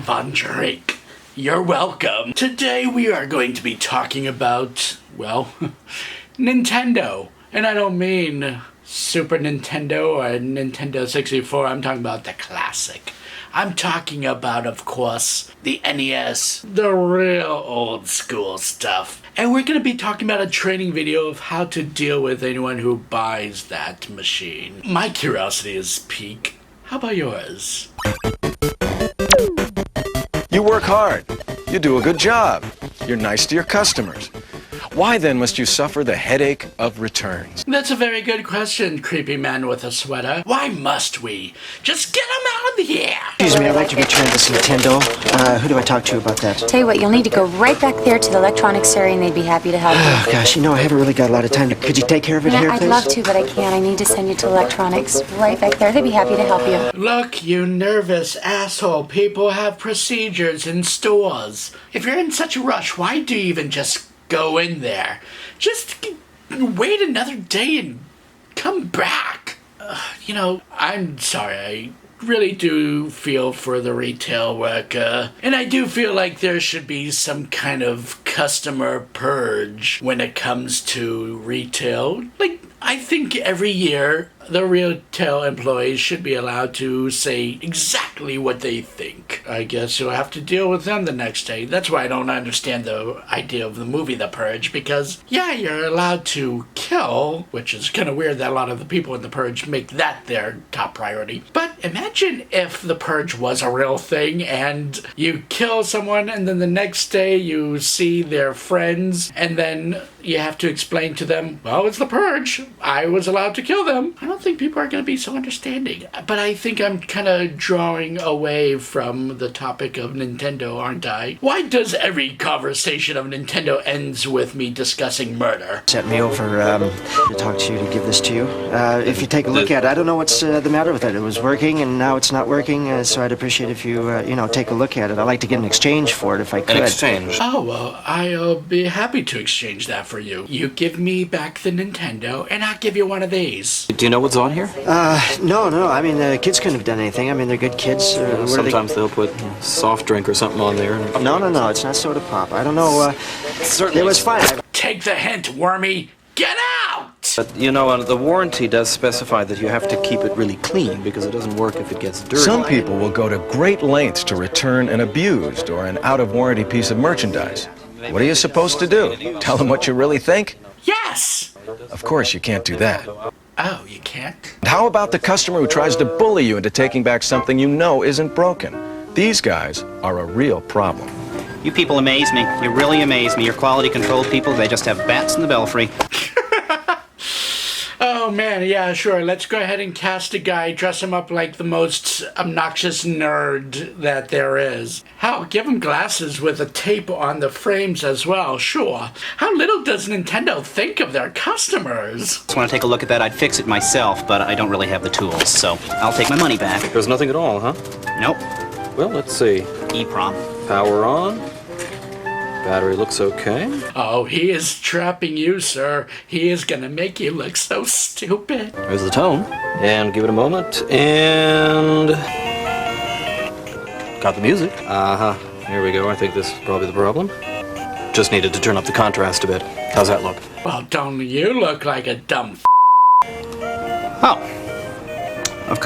Von Drake. You're welcome. Today we are going to be talking about, well, Nintendo. And I don't mean Super Nintendo or Nintendo 64, I'm talking about the classic. I'm talking about, of course, the NES, the real old school stuff. And we're going to be talking about a training video of how to deal with anyone who buys that machine. My curiosity is piqued. How about yours? You work hard. You do a good job. You're nice to your customers. Why then must you suffer the headache of returns? That's a very good question, creepy man with a sweater. Why must we? Just get him out of here! Excuse me, I'd like to return this Nintendo. Who do I talk to about that? Tell you what, you'll need to go right back there to the electronics area and they'd be happy to help you. Oh, gosh, I haven't really got a lot of time. Could you take care of it here, I'd please? love to, but I can't. I need to send you to electronics. Right back there. They'd be happy to help you. Look, you nervous asshole. People have procedures in stores. If you're in such a rush, why do you even just go in there? Just wait another day and come back. I'm sorry. I really do feel for the retail worker. And I do feel like there should be some kind of customer purge when it comes to retail. I think every year the retail employees should be allowed to say exactly what they think. I guess you'll have to deal with them the next day. That's why I don't understand the idea of the movie The Purge, because, yeah, you're allowed to kill, which is kind of weird that a lot of the people in The Purge make that their top priority. But imagine if The Purge was a real thing and you kill someone and then the next day you see their friends and then you have to explain to them, well, it's The Purge. I was allowed to kill them. I don't think people are going to be so understanding. But I think I'm kind of drawing away from the topic of Nintendo, aren't I? Why does every conversation of Nintendo ends with me discussing murder? Sent me over to talk to you, to give this to you. If you take a look at it, I don't know what's the matter with it. It was working and now it's not working, so I'd appreciate if you, take a look at it. I'd like to get an exchange for it if I could. An exchange? Oh, well, I'll be happy to exchange that for you. You give me back the Nintendo and I'll give you one of these. Do you know what's on here? No. I mean, the kids couldn't have done anything. I mean, they're good kids. Sometimes they'll put soft drink or something on there. No. It's not soda pop. I don't know. Certainly. It was fine. Take the hint, Wormy. Get out! But, the warranty does specify that you have to keep it really clean because it doesn't work if it gets dirty. Some people will go to great lengths to return an abused or an out-of-warranty piece of merchandise. What are you supposed to do? Tell them what you really think? Yes! Of course you can't do that. Oh, you can't? And how about the customer who tries to bully you into taking back something you know isn't broken? These guys are a real problem. You people amaze me. You really amaze me. Your quality control people, they just have bats in the belfry. Oh man, yeah, sure. Let's go ahead and cast a guy, dress him up like the most obnoxious nerd that there is. Hell, give him glasses with a tape on the frames as well, sure. How little does Nintendo think of their customers? Just want to take a look at that. I'd fix it myself, but I don't really have the tools, so I'll take my money back. There's nothing at all, huh? Nope. Well, let's see. EEPROM. Power on. Battery looks okay. Oh, he is trapping you, sir. He is gonna make you look so stupid. There's the tone. And give it a moment. And... got the music. Uh-huh. Here we go. I think this is probably the problem. Just needed to turn up the contrast a bit. How's that look? Well, don't you look like a dumb Oh.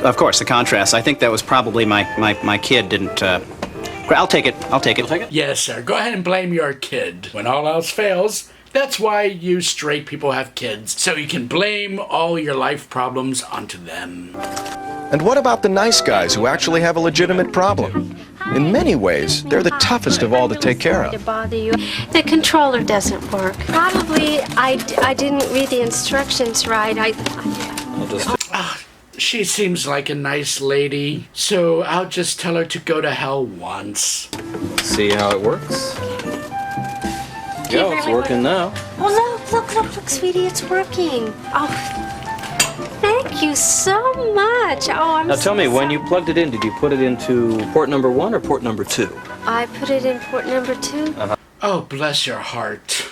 Of course, the contrast. I think that was probably my kid didn't... I'll take it. I'll take it. You'll take it? Yes, sir. Go ahead and blame your kid. When all else fails, that's why you straight people have kids. So you can blame all your life problems onto them. And what about the nice guys who actually have a legitimate problem? In many ways, they're the toughest of all to take care of. The controller doesn't work. Probably I didn't read the instructions right. I'll just... She seems like a nice lady, so I'll just tell her to go to hell once. see how it works. Yeah, it's working now. Oh, look, sweetie, it's working. Oh, thank you so much. Oh, I'm Now tell me, when you plugged it in, did you put it into port number 1 or port number 2? I put it in port number 2. Oh, bless your heart.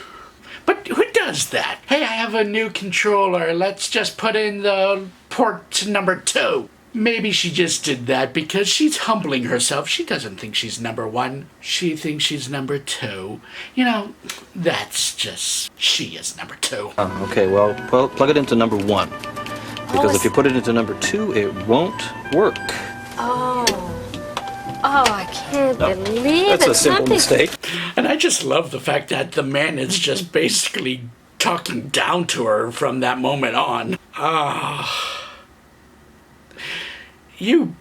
But who does that? Hey, I have a new controller. Let's just put in the port number 2. maybe she just did that because she's humbling herself. She doesn't think she's number one. She thinks she's number two. You know, that's just, she is number two. Okay, well, plug it into number 1. Because if you put it into number 2, it won't work. Oh, I can't believe That's it. a simple mistake. And I just love the fact that the man is just basically talking down to her from that moment on. You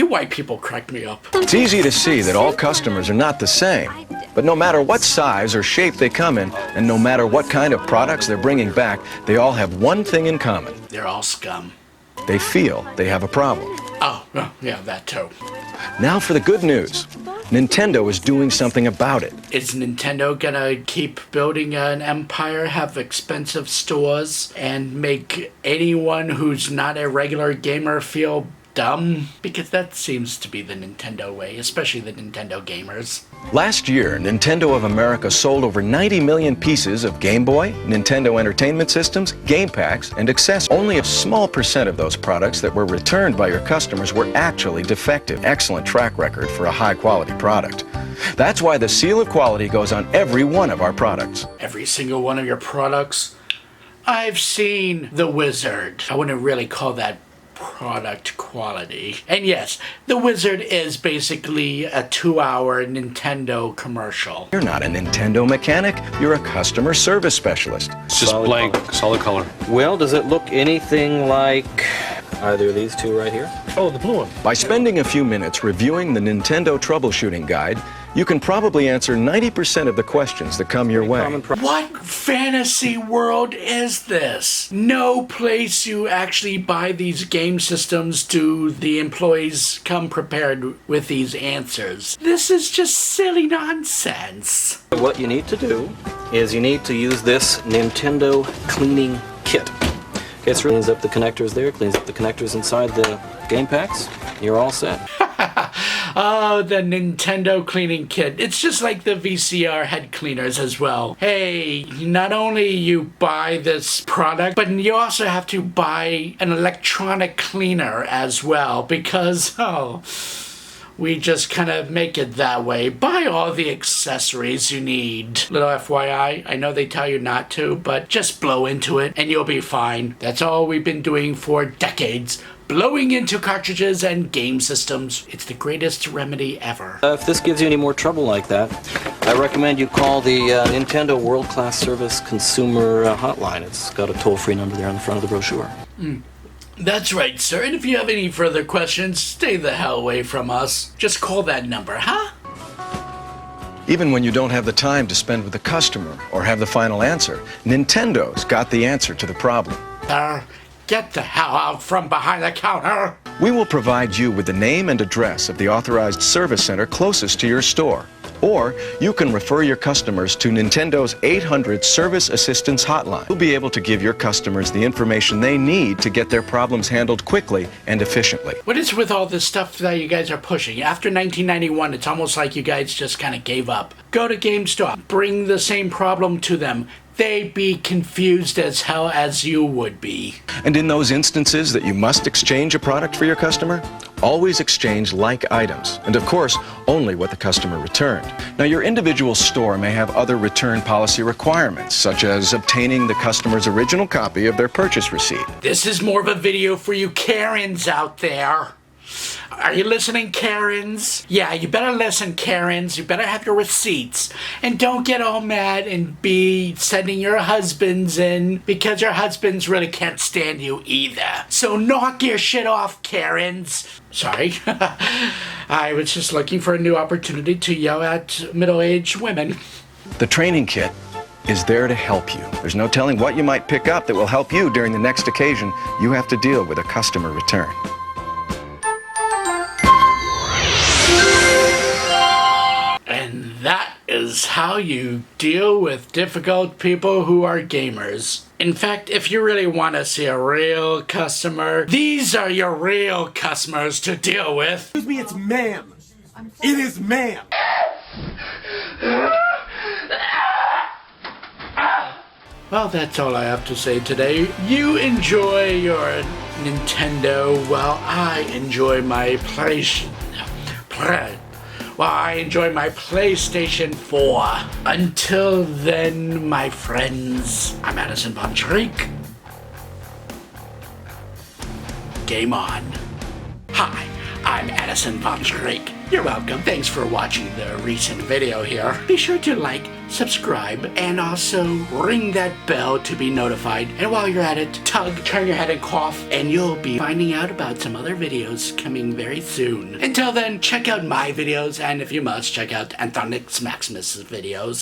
white people crack me up. It's easy to see that all customers are not the same. But no matter what size or shape they come in, and no matter what kind of products they're bringing back, they all have one thing in common. They're all scum. They feel they have a problem. Oh, yeah, that too. Now for the good news. Nintendo is doing something about it. Is Nintendo gonna keep building an empire, have expensive stores, and make anyone who's not a regular gamer feel dumb? Because that seems to be the Nintendo way, especially the Nintendo gamers. Last year, Nintendo of America sold over 90 million pieces of Game Boy, Nintendo Entertainment Systems, game packs, and accessories. Only a small percent of those products that were returned by your customers were actually defective. Excellent track record for a high-quality product. That's why the seal of quality goes on every one of our products. Every single one of your products? I've seen The Wizard. I wouldn't really call that product quality. And yes, The Wizard is basically a 2-hour Nintendo commercial. You're not a Nintendo mechanic, you're a customer service specialist. It's just blank, solid color. Well, does it look anything like either of these two right here? Oh, the blue one. By spending a few minutes reviewing the Nintendo troubleshooting guide, you can probably answer 90% of the questions that come your way. What fantasy world is this? No place you actually buy these game systems do the employees come prepared with these answers. This is just silly nonsense. What you need to do is you need to use this Nintendo cleaning kit. Okay, it cleans up the connectors there, cleans up the connectors inside the game packs. You're all set. Oh, the Nintendo cleaning kit. It's just like the VCR head cleaners as well. Hey, not only you buy this product, but you also have to buy an electronic cleaner as well because, we just kind of make it that way. Buy all the accessories you need. Little FYI, I know they tell you not to, but just blow into it and you'll be fine. That's all we've been doing for decades. Blowing into cartridges and game systems. It's the greatest remedy ever. If this gives you any more trouble like that, I recommend you call the Nintendo World Class Service Consumer Hotline. It's got a toll-free number there on the front of the brochure. That's right, sir. And if you have any further questions, stay the hell away from us. Just call that number, huh? Even when you don't have the time to spend with the customer or have the final answer, Nintendo's got the answer to the problem. Get the hell out from behind the counter. We will provide you with the name and address of the authorized service center closest to your store. Or you can refer your customers to Nintendo's 800 Service Assistance Hotline. You'll be able to give your customers the information they need to get their problems handled quickly and efficiently. What is with all this stuff that you guys are pushing? After 1991, it's almost like you guys just kind of gave up. Go to GameStop. Bring the same problem to them. They'd be confused as hell as you would be. And in those instances that you must exchange a product for your customer, always exchange like items, and of course, only what the customer returned. Now, your individual store may have other return policy requirements, such as obtaining the customer's original copy of their purchase receipt. This is more of a video for you Karens out there. Are you listening, Karens? Yeah, you better listen, Karens. You better have your receipts. And don't get all mad and be sending your husbands in because your husbands really can't stand you either. So knock your shit off, Karens. Sorry. I was just looking for a new opportunity to yell at middle-aged women. The training kit is there to help you. There's no telling what you might pick up that will help you during the next occasion you have to deal with a customer return. And that is how you deal with difficult people who are gamers. In fact, if you really want to see a real customer, these are your real customers to deal with. Excuse me, it's ma'am. It is ma'am. Well, that's all I have to say today. You enjoy your Nintendo while I enjoy my PlayStation 4. Until then, my friends, I'm Addison Von Schreck. Game on. Hi, I'm Addison Von Schreck. You're welcome. Thanks for watching the recent video here. Be sure to like, subscribe, and also ring that bell to be notified. And while you're at it, tug, turn your head and cough, and you'll be finding out about some other videos coming very soon. Until then, check out my videos, and if you must, check out Anthonyx Maximus' videos.